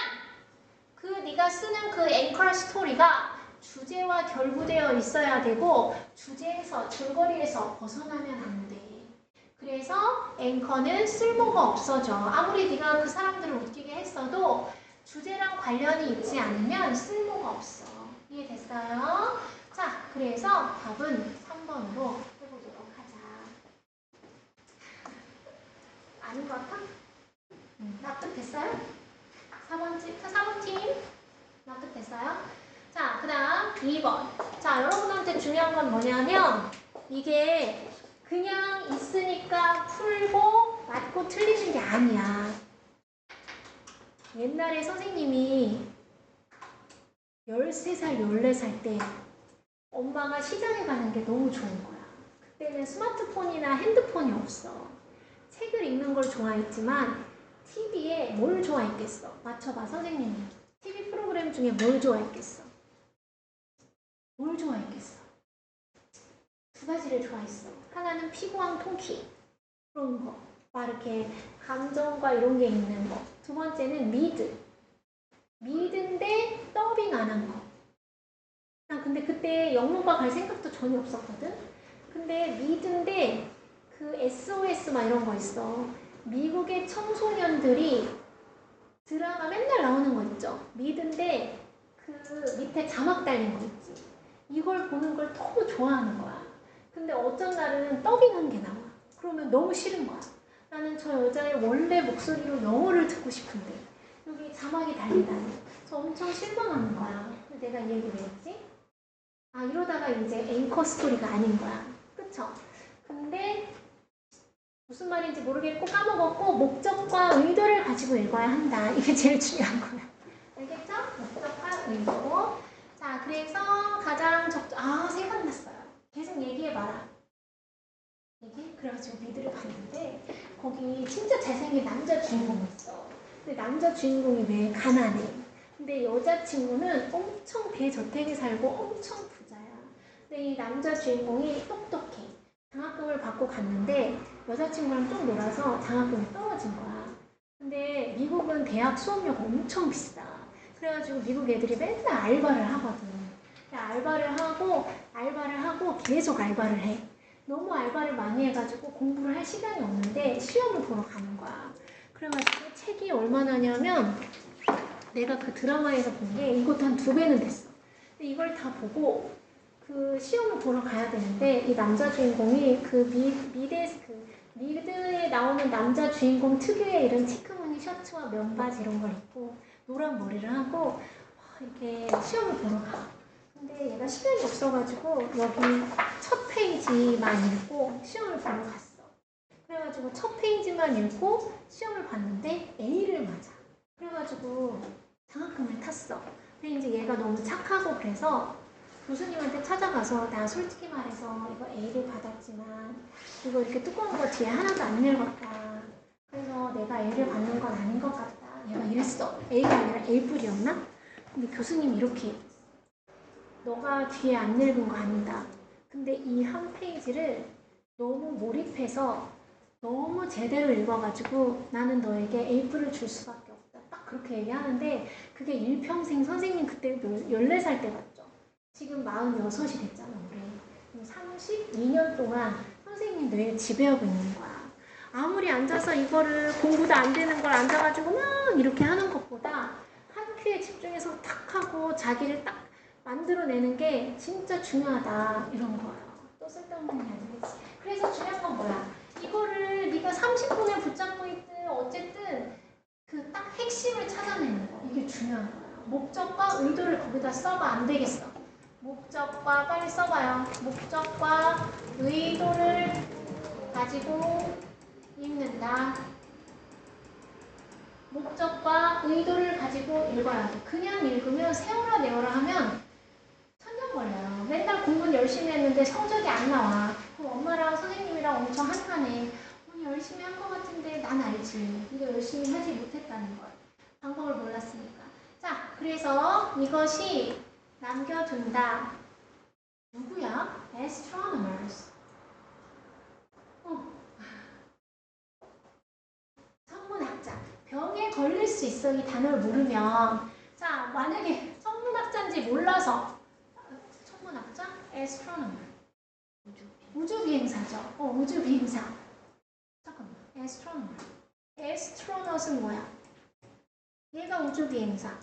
네가 쓰는 그 앵커 스토리가 주제와 결부되어 있어야 되고 주제에서 줄거리에서 벗어나면 안 돼. 그래서 앵커는 쓸모가 없어져. 아무리 네가 그 사람들을 웃기게 했어도 주제랑 관련이 있지 않으면 쓸모가 없어. 이해됐어요? 자, 그래서 답은 3번으로 해보도록 하자. 아닌 것 같아? 납득됐어요? 4번 팀 납득됐어요? 자, 그 다음 2번. 자, 여러분한테 중요한 건 뭐냐면 이게 그냥 있으니까 풀고 맞고 틀리는 게 아니야. 옛날에 선생님이 13살, 14살 때 엄마가 시장에 가는 게 너무 좋은 거야. 그때는 스마트폰이나 핸드폰이 없어. 책을 읽는 걸 좋아했지만 TV에 뭘 좋아했겠어? 맞춰봐, 선생님이. TV 프로그램 중에 뭘 좋아했겠어? 뭘 좋아했겠어? 두 가지를 좋아했어. 하나는 피구왕 통키. 그런 거. 막 이렇게 감정과 이런 게 있는 거. 두 번째는 미드. 미드인데 더빙 안 한 거. 난 근데 그때 영문과 갈 생각도 전혀 없었거든? 근데 미드인데 그 SOS 막 이런 거 있어. 미국의 청소년들이 드라마 맨날 나오는 거 있죠? 미드인데 그 밑에 자막 달린 거 있지? 이걸 보는 걸 너무 좋아하는 거야. 근데 어쩐 날은 더빙한 게 나와. 그러면 너무 싫은 거야. 나는 저 여자의 원래 목소리로 영어를 듣고 싶은데 여기 자막이 달리다니. 그래서 엄청 실망하는 거야. 내가 이 얘기 왜 했지? 아, 이러다가 이제 앵커 스토리가 아닌 거야. 그쵸? 근데 무슨 말인지 모르겠고 까먹었고 목적과 의도를 가지고 읽어야 한다. 이게 제일 중요한 거야. 알겠죠? 목적과 의도. 자, 그래서 가장 생각났어요. 계속 얘기해봐라. 그래가지고 미드를 봤는데 거기 진짜 잘생긴 남자 주인공이 있어. 근데 남자 주인공이 왜 가난해. 근데 여자친구는 엄청 대저택에 살고 엄청 부자야. 근데 이 남자 주인공이 똑똑해. 장학금을 받고 갔는데 여자친구랑 좀 놀아서 장학금이 떨어진 거야. 근데 미국은 대학 수업료가 엄청 비싸. 그래가지고 미국 애들이 맨날 알바를 하거든. 알바를 하고 계속 알바를 해. 너무 알바를 많이 해가지고 공부를 할 시간이 없는데 시험을 보러 가는 거야. 그래가지고 책이 얼마나냐면 내가 그 드라마에서 본 게 이것도 한 2배는 됐어. 근데 이걸 다 보고 그 시험을 보러 가야 되는데 이 남자 주인공이 그 미드에 나오는 남자 주인공 특유의 이런 체크무늬 셔츠와 면바지 이런 걸 입고 노란 머리를 하고 이렇게 시험을 보러 가. 근데 얘가 시간이 없어가지고 여기 첫 페이지만 읽고 시험을 보러 갔어. 그래가지고 첫 페이지만 읽고 시험을 봤는데 A를 맞아. 그래가지고 장학금을 탔어. 근데 이제 얘가 너무 착하고 그래서 교수님한테 찾아가서 나 솔직히 말해서 이거 A를 받았지만 이거 이렇게 두꺼운 거 뒤에 하나도 안 읽었다. 그래서 내가 A를 받는 건 아닌 것 같다. 얘가 이랬어. A가 아니라 A뿔이었나? 근데 교수님이 이렇게 너가 뒤에 안 읽은 거 아니다. 근데 이 한 페이지를 너무 몰입해서 너무 제대로 읽어가지고 나는 너에게 A뿔을 줄 수밖에 없다. 딱 그렇게 얘기하는데 그게 일평생 선생님 그때 14살 때 봤죠. 지금 46이 됐잖아, 우리. 32년 동안 선생님 뇌에 지배하고 있는 거야. 아무리 앉아서 이거를 공부도 안 되는 걸 앉아가지고 막 이렇게 하는 것보다 한 큐에 집중해서 탁 하고 자기를 딱 만들어내는 게 진짜 중요하다 이런 거예요. 또 쓸데없는 이야기겠지. 그래서 중요한 건 뭐야? 이거를 네가 30분을 붙잡고 있든 어쨌든 그 딱 핵심을 찾아내는 거. 이게 중요한 거예요. 목적과 의도를 거기다 써봐. 안 되겠어. 목적과 빨리 써봐요. 목적과 의도를 가지고 읽는다. 목적과 의도를 가지고 읽어야 돼. 그냥 읽으면 세워라 내워라 하면 천년 걸려요. 맨날 공부는 열심히 했는데 성적이 안 나와. 그럼 엄마랑 선생님이랑 엄청 한탄해. 열심히 한 것 같은데 난 알지. 이거 열심히 하지 못했다는 걸. 방법을 몰랐으니까. 자, 그래서 이것이 남겨둔다. 누구야? Astronomers. 천문학자. 병에 걸릴 수 있어. 이 단어를 모르면. 자, 만약에 천문학자인지 몰라서 astronomer. 우주 비행사죠. 우주 비행사. 잠깐만. astronomer. astronaut은 뭐야? 얘가 우주 비행사.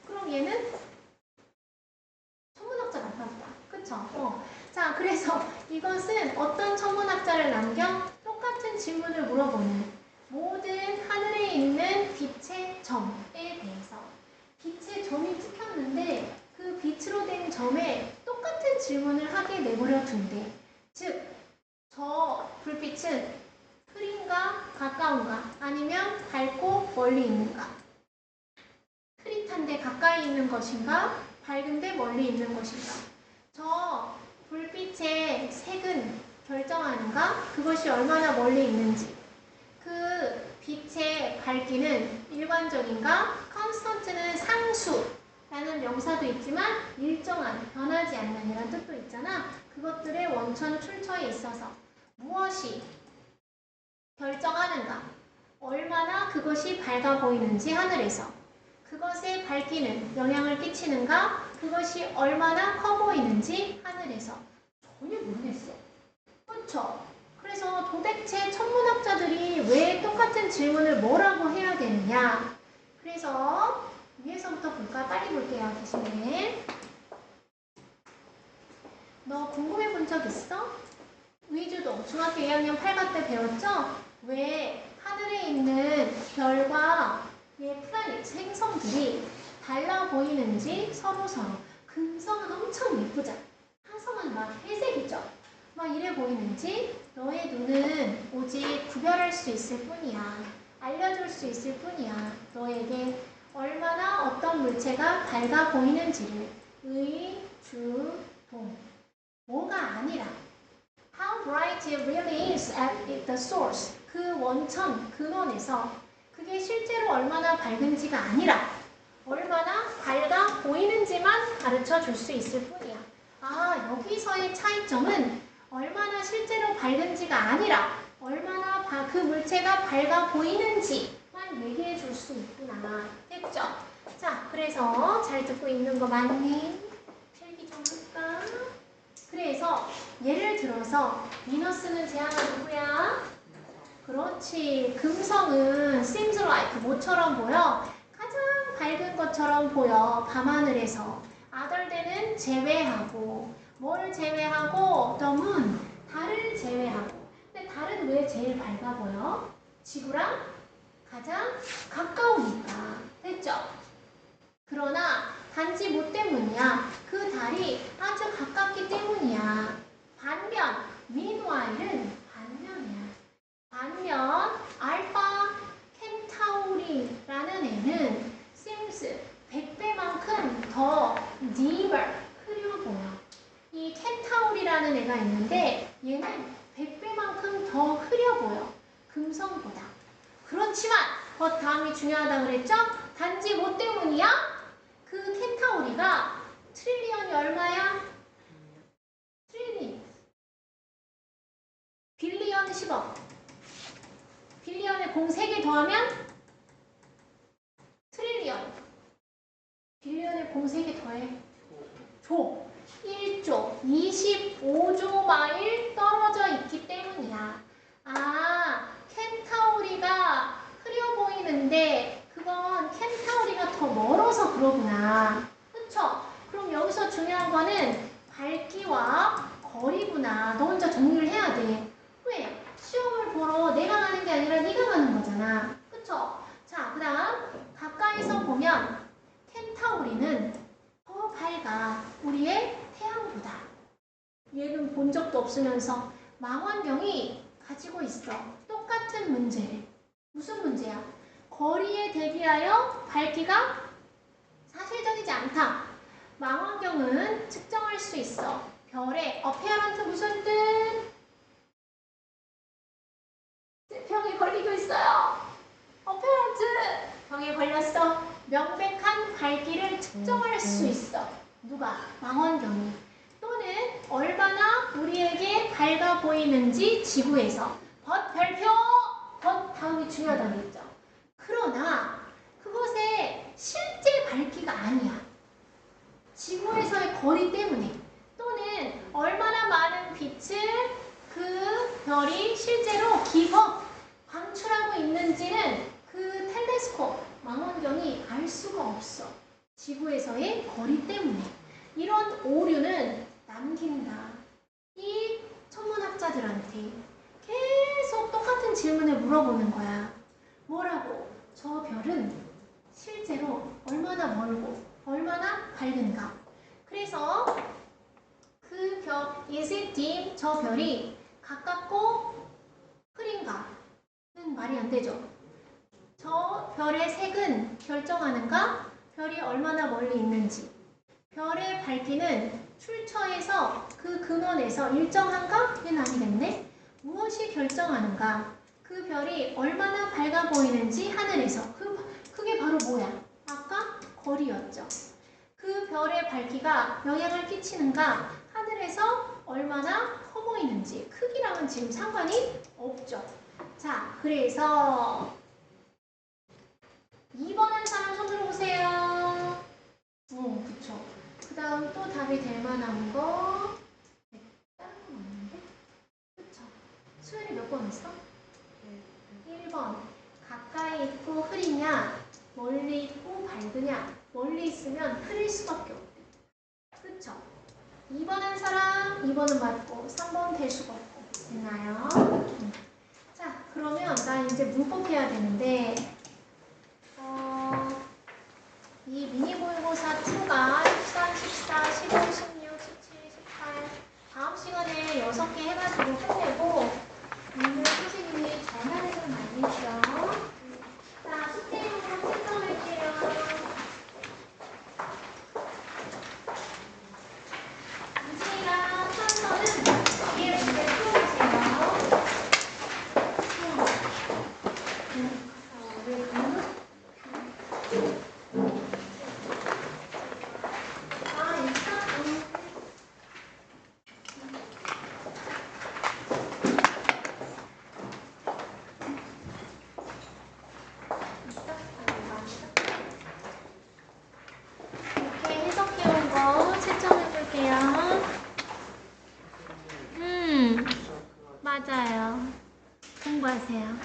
그럼 얘는 천문학자 맞나 보다. 그쵸? 자, 그래서 이것은 어떤 천문학자를 남겨 똑같은 질문을 물어보는 모든 하늘에 있는 빛의 점에 대해서 빛의 점이 찍혔는데 그 빛으로 된 점에 똑같은 질문을 하게 내버려 둔대. 즉, 저 불빛은 흐린가 가까운가 아니면 밝고 멀리 있는가? 흐릿한데 가까이 있는 것인가 밝은데 멀리 있는 것인가? 저 불빛의 색은 결정하는가? 그것이 얼마나 멀리 있는지. 그 빛의 밝기는 일관적인가? constant는 상수라는 명사도 있지만 일정한, 변하지 않는 이런 뜻도 있잖아. 그것들의 원천 출처에 있어서 무엇이 결정하는가? 얼마나 그것이 밝아 보이는지 하늘에서. 그것의 밝기는 영향을 끼치는가? 그것이 얼마나 커 보이는지 하늘에서. 전혀 모르겠어. 그렇죠? 그래서 도대체 천문학자들이 왜 똑같은 질문을 뭐라고 해야 되느냐? 그래서 위에서부터 볼까? 빨리 볼게요. 대신에. 너 궁금해 본 적 있어? 위주도 중학교 2학년 8과 때 배웠죠? 왜 하늘에 있는 별과 플라넷, 행성들이 달라 보이는지 서로. 금성은 엄청 예쁘잖아. 화성은 막 회색이죠. 막 이래 보이는지 너의 눈은 오직 구별할 수 있을 뿐이야. 알려줄 수 있을 뿐이야. 너에게 얼마나 어떤 물체가 밝아 보이는지를. 의, 주, 동. 뭐가 아니라 How bright it really is at the source. 그 원천, 근원에서 그게 실제로 얼마나 밝은지가 아니라 얼마나 밝아 보이는지만 가르쳐 줄 수 있을 뿐이야. 아, 여기서의 차이점은 얼마나 실제로 밝은지가 아니라 얼마나 그 물체가 밝아 보이는지만 얘기해 줄 수 있구나. 됐죠? 자, 그래서 잘 듣고 있는 거 맞니? 필기 좀 할까? 그래서 예를 들어서 비너스는 재앙아 누구야? 그렇지. 금성은 seems like 뭐처럼 보여? 가장 밝은 것처럼 보여. 밤하늘에서. other than은 제외하고. 뭘 제외하고? the moon. 달을 제외하고. 근데 달은 왜 제일 밝아 보여? 지구랑 가장 가까우니까. 됐죠? 그러나 단지 뭐 때문이야? 그 달이 아주 가깝기 때문이야. 반면 meanwhile은 반면이야. 반면 알파 켄타우리라는 애는 seems 100배만큼 더 nearer, 흐려 보여. 이 켄타우리라는 애가 있는데 얘는 100배만큼 더 흐려 보여. 금성보다. 그렇지만 다음이 중요하다 그랬죠? 단지 뭐 때문이야? 그 켄타우리가 트릴리언이 얼마야? 트릴리언. 빌리언 10억. 빌리언에 공 3개 더하면 트릴리언. 빌리언에 공 3개 더해. 조. 1조. 25조 마일 떨어져 있기 때문이야. 아, 켄타우리가 흐려 보이는데 그건 켄타우리가 더 멀어서 그러구나. 그쵸? 그럼 여기서 중요한 거는 밝기와 거리구나. 너 혼자 정리를 해야 돼. 왜? 시험을 보러 내가 가는 게 아니라 네가 가는 거잖아. 그쵸? 자, 그 다음 가까이서 보면 켄타우리는 더 밝아. 우리의 태양보다. 얘는 본 적도 없으면서 망원경이 가지고 있어. 똑같은 문제를. 무슨 문제야? 거리에 대비하여 밝기가 사실적이지 않다. 망원경은 측정할 수 있어. 별의 apparent 무슨 뜻? 병에 걸리고 있어요. apparent 병에 걸렸어. 명백한 밝기를 측정할 수 있어. 누가? 망원경이. 또는 얼마나 우리에게 밝아 보이는지 지구에서. but 별표! but 다음이 중요하다고 했죠. 그러나 그것의 실제 밝기가 아니야. 지구에서의 거리 때문에 또는 얼마나 많은 빛을 그 별이 실제로 기거 방출하고 있는지는 그 텔레스콥 망원경이 알 수가 없어. 지구에서의 거리 때문에. 이런 오류는 남긴다. 이 천문학자들한테 계속 똑같은 질문을 물어보는 거야. 뭐라고? 저 별은 실제로 얼마나 멀고 얼마나 밝은가? 그래서 그 별, is it dim? 저 별이 가깝고 흐린가? 는 말이 안 되죠. 저 별의 색은 결정하는가? 별이 얼마나 멀리 있는지. 별의 밝기는 출처에서 그 근원에서 일정한가? 는 아니겠네. 무엇이 결정하는가? 그 별이 얼마나 밝아 보이는지 하늘에서. 그게 바로 뭐야? 아까 거리였죠. 그 별의 밝기가 영향을 끼치는가? 하늘에서 얼마나 커 보이는지. 크기랑은 지금 상관이 없죠. 자, 그래서 2번은 사람 손 들어보세요. 그쵸. 그 다음 또 답이 될 만한 거 다른 건 없는데? 그쵸. 수연이 몇 번 했어? 1번. 가까이 있고 흐리냐? 멀리 있고 밝으냐? 멀리 있으면 흐릴 수밖에 없대. 그쵸? 2번 한 사람 2번은 맞고 3번 될 수가 없고. 됐나요? 자, 그러면 나 이제 문법 해야 되는데 이 미니 모의고사 2가 13, 14, 15, 16, 17, 18 다음 시간에 6개 해가지고 끝내고 오늘 선생님이 전화를 좀 알리죠. 자, 숙제용으로 채점할게요. 이진이랑 찬서는 뒤에 문제 풀어보세요. 왜 그러나? 이렇게 해석해온 거 채점해볼게요. 맞아요. 공부하세요.